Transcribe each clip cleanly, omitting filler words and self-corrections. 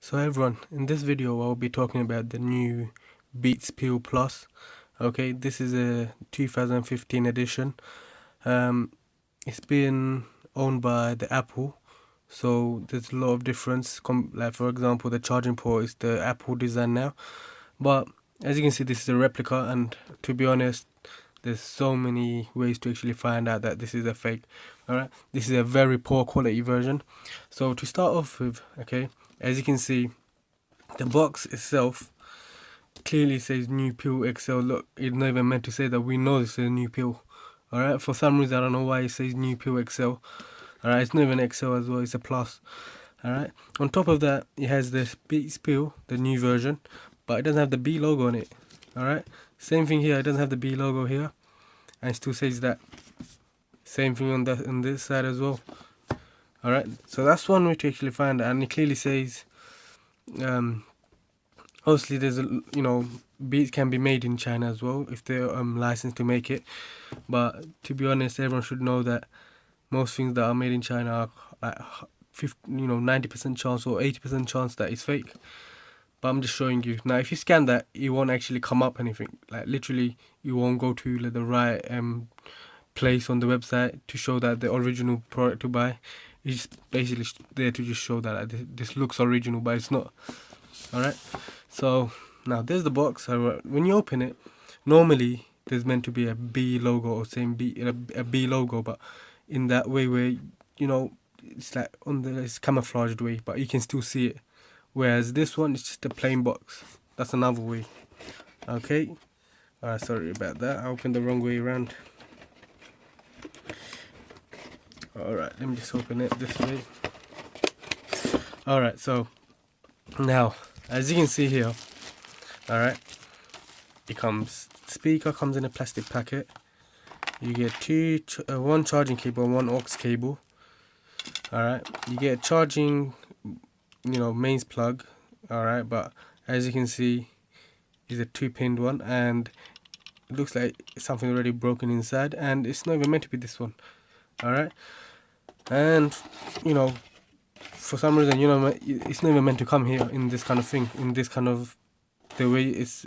So everyone, in this video I'll be talking about the new Beats Peel Plus. Okay, this is a 2015 edition. It's been owned by the Apple, so there's a lot of difference. Like for example, the charging port is the Apple design now, but as you can see, this is a replica, and to be honest, there's so many ways to actually find out that this is a fake. Alright, this is a very poor quality version. So to start off with, okay, as you can see, the box itself clearly says new Peel XL. Look, it's not even meant to say that. We know this is a new Peel. Alright, for some reason I don't know why it says new Peel XL. Alright, it's not even XL as well, it's a plus. Alright, on top of that, it has this Beats Peel, the new version, but it doesn't have the B logo on it. Alright, same thing here, it doesn't have the B logo here, and it still says that. Same thing on this side as well. Alright, so that's one way to actually find it, and it clearly says obviously there's beats can be made in China as well if they're licensed to make it, but to be honest, everyone should know that most things that are made in China are like 90% chance or 80% chance that it's fake. But I'm just showing you now. If you scan that, it won't actually come up anything. Like literally, you won't go to the right place on the website to show that the original product to buy. It's basically there to just show that this looks original, but it's not. Alright, so now there's the box. When you open it, normally there's meant to be a B logo or same a B logo, but in that way where it's like it's camouflaged way, but you can still see it. Whereas this one is just a plain box. That's another way. Okay. Sorry about that. I opened the wrong way around. Alright, let me just open it this way. Alright, so now as you can see here, alright, speaker comes in a plastic packet. You get one charging cable and one aux cable. Alright, you get charging mains plug. Alright, but as you can see, is a 2-pinned one, and it looks like something already broken inside, and it's not even meant to be this one. Alright, and for some reason it's not even meant to come here in this kind of thing, in this kind of the way it's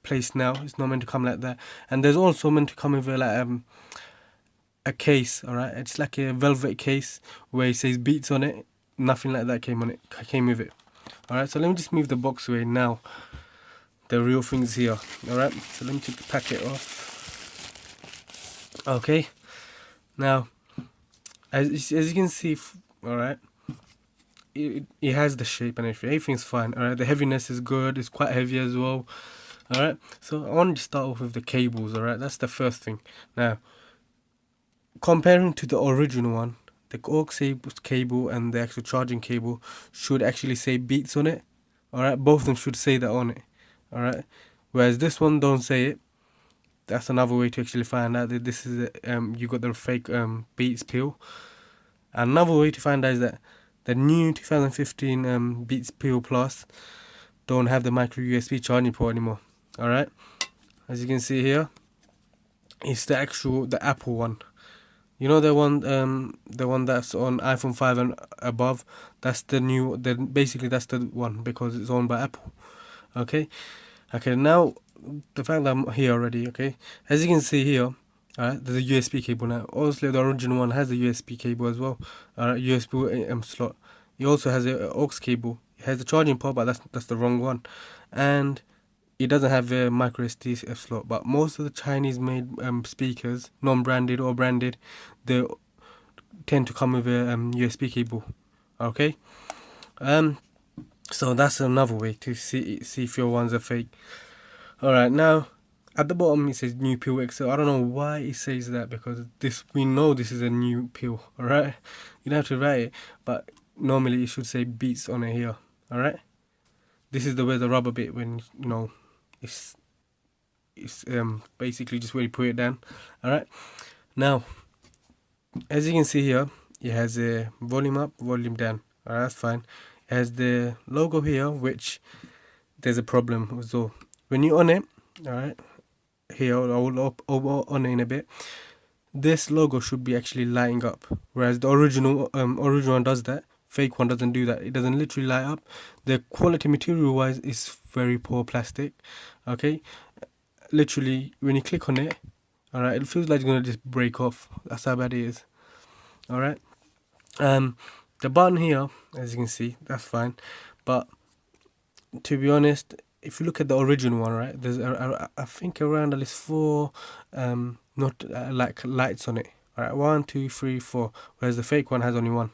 placed now. It's not meant to come like that. And there's also meant to come with a case. Alright, it's like a velvet case where it says Beats on it. Nothing like that came with it. Alright, so let me just move the box away now. The real thing's here. Alright, so let me take the packet off. Okay, now as you can see, alright, it has the shape and everything's fine. Alright, the heaviness is good, it's quite heavy as well. Alright, so I want to start off with the cables. Alright, that's the first thing. Now, comparing to the original one, the aux cable and the actual charging cable should actually say Beats on it. Alright, both of them should say that on it. Alright, whereas this one don't say it. That's another way to actually find out that this is you got the fake Beats Peel. Another way to find out is that the new 2015 Beats Peel Plus don't have the micro USB charging port anymore. Alright, as you can see here, it's the Apple one. You know the one that's on iPhone 5 and above. That's the new. Basically that's the one because it's owned by Apple. Okay, now the fact that I'm here already. Okay, as you can see here, alright, there's a USB cable now. Obviously the original one has a USB cable as well. Alright, USB slot. It also has a aux cable. It has a charging port, but that's the wrong one, and it doesn't have a micro SD slot. But most of the Chinese made speakers, non-branded or branded, they tend to come with a USB cable. Okay, so that's another way to see if your ones are fake. Alright, now at the bottom it says new Peel XL. I don't know why it says that, because we know this is a new Peel. Alright, you don't have to write it, but normally it should say Beats on it here. Alright, this is where the rubber bit, when it's basically just where you put it down. Alright, now as you can see here, it has a volume up, volume down. Alright, that's fine. It has the logo here, which there's a problem with. So when you on it, alright, here I will on it in a bit, this logo should be actually lighting up, whereas the original one does that. fake one doesn't do that. It doesn't literally light up. The quality material wise is very poor plastic. Okay, literally when you click on it, all right, it feels like it's gonna just break off. That's how bad it is. All right. The button here, as you can see, that's fine, but to be honest, if you look at the original one, right, there's I think around at least four not like lights on it. All right, 1, 2, 3, 4. Whereas the fake one has only one.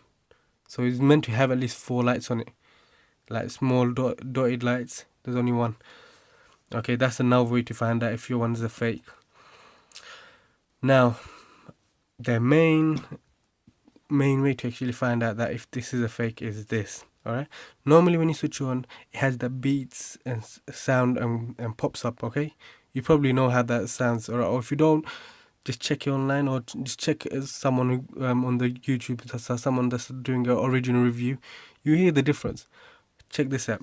So it's meant to have at least four lights on it, like small dotted lights. There's only one. Okay, that's another way to find out if your one's a fake. Now, the main way to actually find out that if this is a fake is this. All right. Normally, when you switch on, it has the beats and sound and pops up. Okay. You probably know how that sounds. Or if you don't, just check it online or just check someone who, on the YouTube, someone that's doing an original review. You hear the difference. Check this out.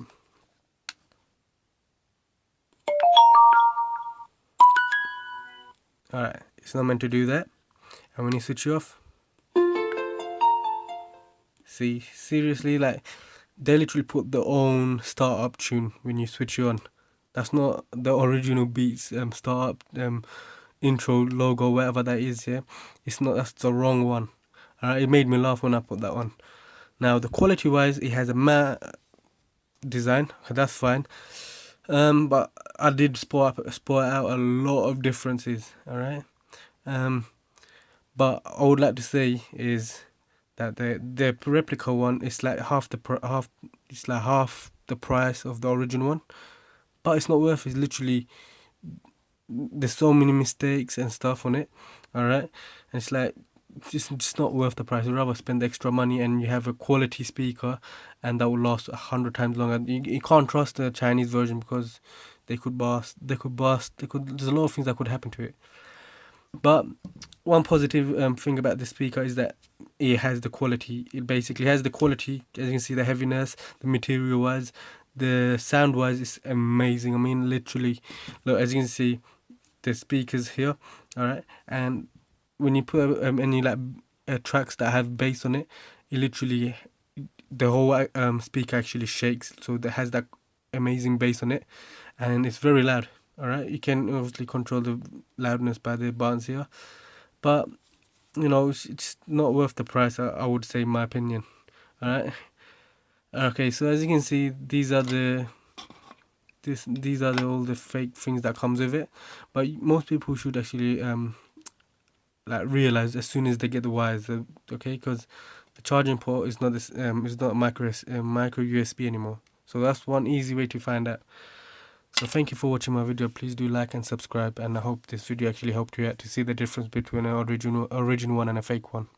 All right. It's not meant to do that. And when you switch it off, see, seriously, like they literally put their own startup tune when you switch it on. That's not the original Beats startup intro logo, whatever that is. Yeah, it's not. That's the wrong one. Alright, it made me laugh when I put that one. Now the quality wise, it has a matte design. That's fine. But I did spot out a lot of differences. Alright. But I would like to say is that the replica one is like half it's like half the price of the original one, but it's not worth it. It's literally, there's so many mistakes and stuff on it. All right, and it's like just not worth the price. I'd rather spend the extra money and you have a quality speaker and that will last 100 times longer. You can't trust the Chinese version because they could burst, there's a lot of things that could happen to it. But one positive thing about this speaker is that it has the quality. It basically has the quality. As you can see, the heaviness, the material wise, the sound wise is amazing. I mean, literally, look, as you can see, the speakers here, all right, and when you put any like tracks that have bass on it, it literally, the whole speaker actually shakes. So that has that amazing bass on it, and it's very loud. All right, you can obviously control the loudness by the buttons here, but you know it's not worth the price. I would say, in my opinion. All right. Okay, so as you can see, these are all the fake things that comes with it, but most people should actually like realize as soon as they get the wires, okay, because the charging port is not this is not micro USB anymore. So that's one easy way to find out. So thank you for watching my video. Please do like and subscribe, and I hope this video actually helped you out to see the difference between an original one and a fake one.